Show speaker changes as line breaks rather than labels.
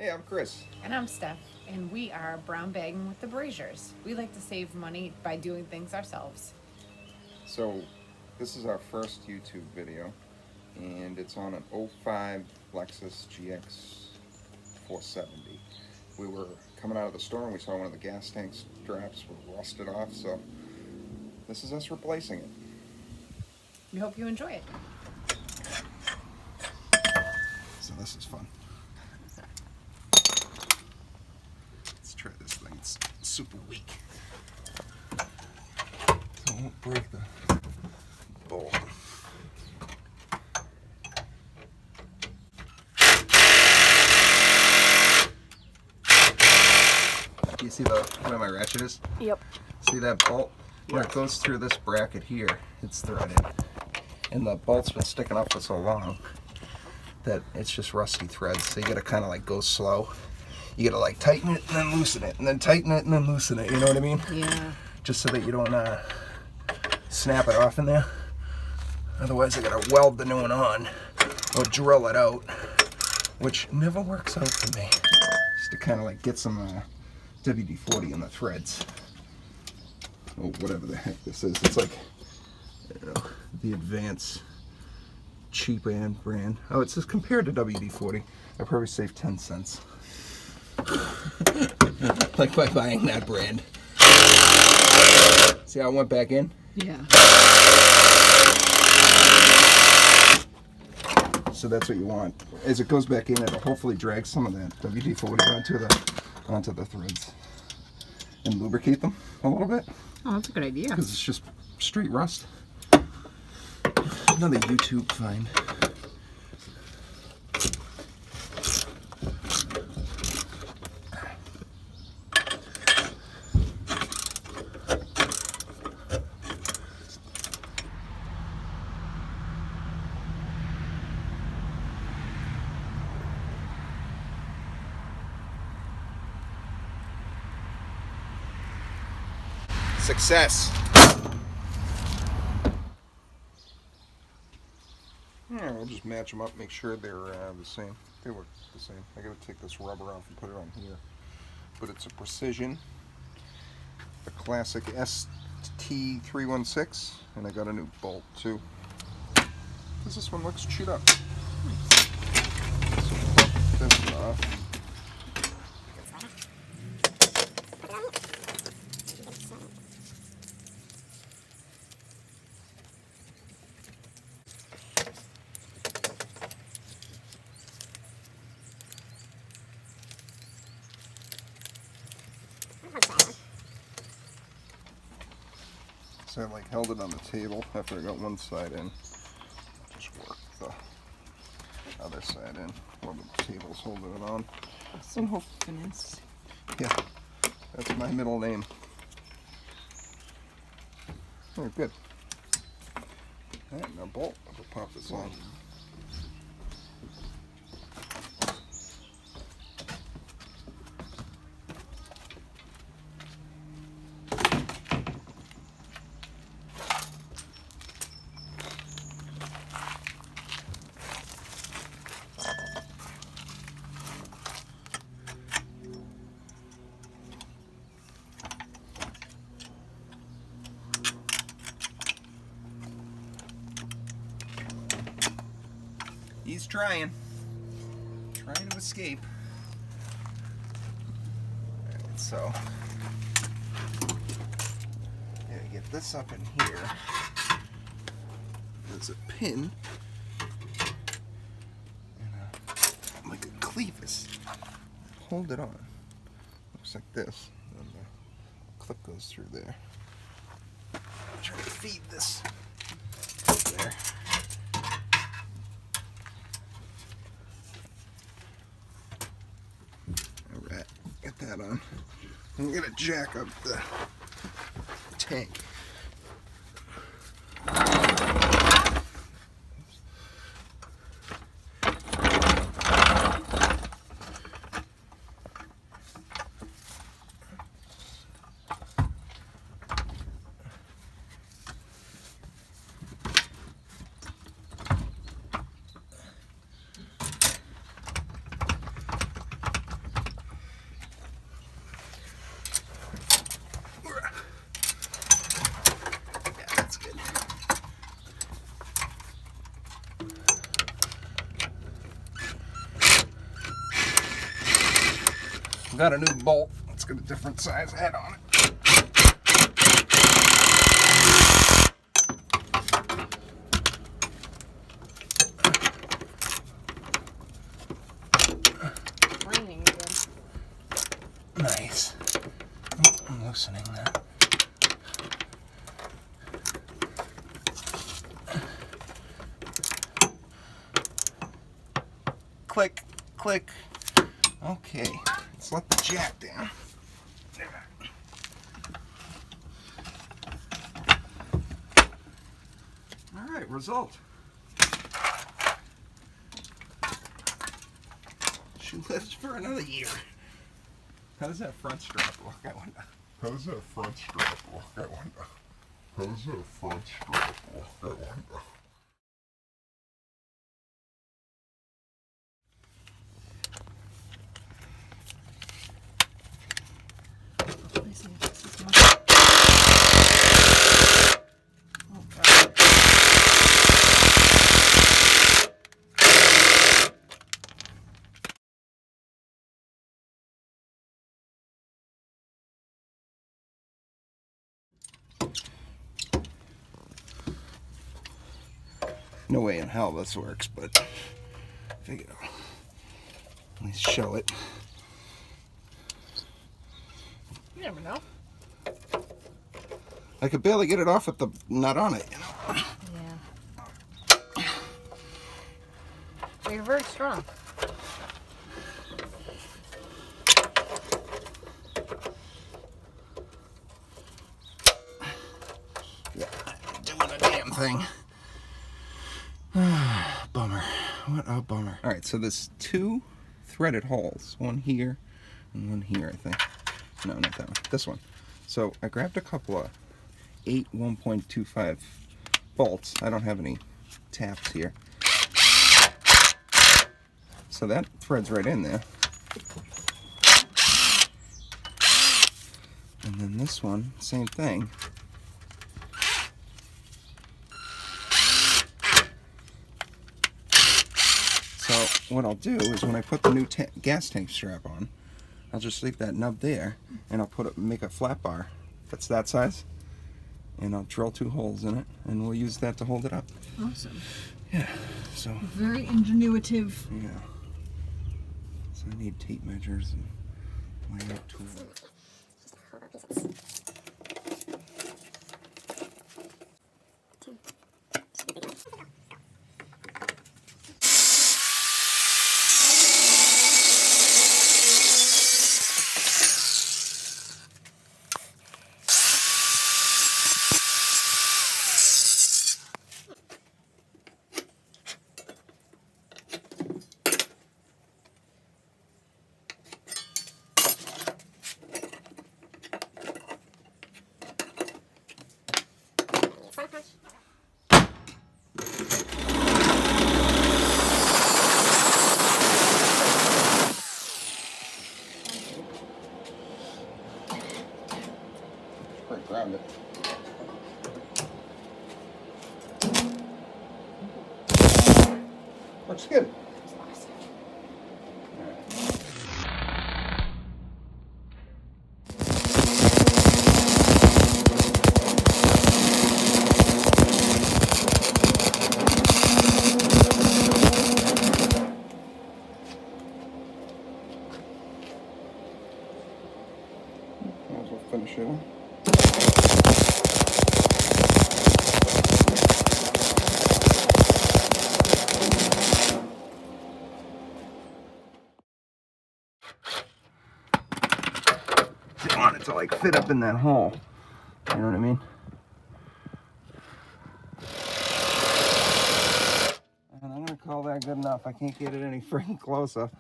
Hey, I'm Chris.
And I'm Steph, and we are Brown Bagging with the Braziers. We like to save money by doing things ourselves.
So, this is our first YouTube video, and it's on an '05 Lexus GX 470. We were coming out of the store and we saw one of the gas tank straps were rusted off, so this is us replacing it.
We hope you enjoy it.
So this is fun. Let's try this thing. It's super weak, so it won't break the bolt. You see where my ratchet is?
Yep.
See that bolt? Where it goes through this bracket here, it's threaded. And the bolt's been sticking up for so long that it's just rusty threads. So you gotta kind of like go slow. You gotta like tighten it and then loosen it, and then tighten it and then loosen it. You know what I mean?
Yeah.
Just so that you don't snap it off in there. Otherwise, I gotta weld the new one on or drill it out, which never works out for me. Just to kind of like get some WD-40 in the threads. Or whatever the heck this is. It's like, you know, the Advance cheap brand. Oh, it says compared to WD-40. I probably saved 10 cents. Like by buying that brand. See how it went back in?
Yeah.
So that's what you want. As it goes back in, it'll hopefully drag some of that WD-40 onto the threads and lubricate them a little bit.
Oh, that's a good idea.
Because it's just straight rust. Another YouTube find. Success. Alright, we'll just match them up, make sure they're the same. They look the same. I gotta take this rubber off and put it on here. But it's a Precision, the classic ST316, and I got a new bolt too. Because this one looks chewed up. So pop this off. So I like held it on the table after I got one side in. Just work the other side in while the table's holding it on.
So finesse.
Yeah, that's my middle name. Oh, good. Alright, now bolt. I'll pop this on. He's trying to escape. Alright, so gotta get this up in here. There's a pin and like a clevis. Hold it on. Looks like this. And the clip goes through there. Try to feed this there. Alright, get that on. I'm gonna jack up the tank. got a new bolt. It's got a different size head on it.
Raining again.
Nice. Oh, I'm loosening that. Click, click. Okay, let's let the jack down. All right, result. She lives for another year. How does that front strap look? I wonder.
How does that front strap look? I wonder. How does that front strap look? I wonder.
No way in hell this works, but I figured I'll at least show it.
You never know.
I could barely get it off with the nut on it, you know.
Yeah. Well, you're very strong.
Yeah, doing a damn thing. Bummer. What a bummer. All right, so there's 2 threaded holes. One here and one here, I think. No, not that one. This one. So I grabbed a couple of 8 1.25 bolts. I don't have any taps here. So that threads right in there. And then this one, same thing. So what I'll do is when I put the new gas tank strap on, I'll just leave that nub there, and I'll make a flat bar that's that size, and I'll drill 2 holes in it, and we'll use that to hold it up.
Awesome.
Yeah. So.
Very ingenuitive.
Yeah. So I need tape measures and layout tools. Quite grounded. Looks good. Might as well finish it. Didn't want it to like fit up in that hole. You know what I mean? And I'm gonna call that good enough. I can't get it any freaking closer.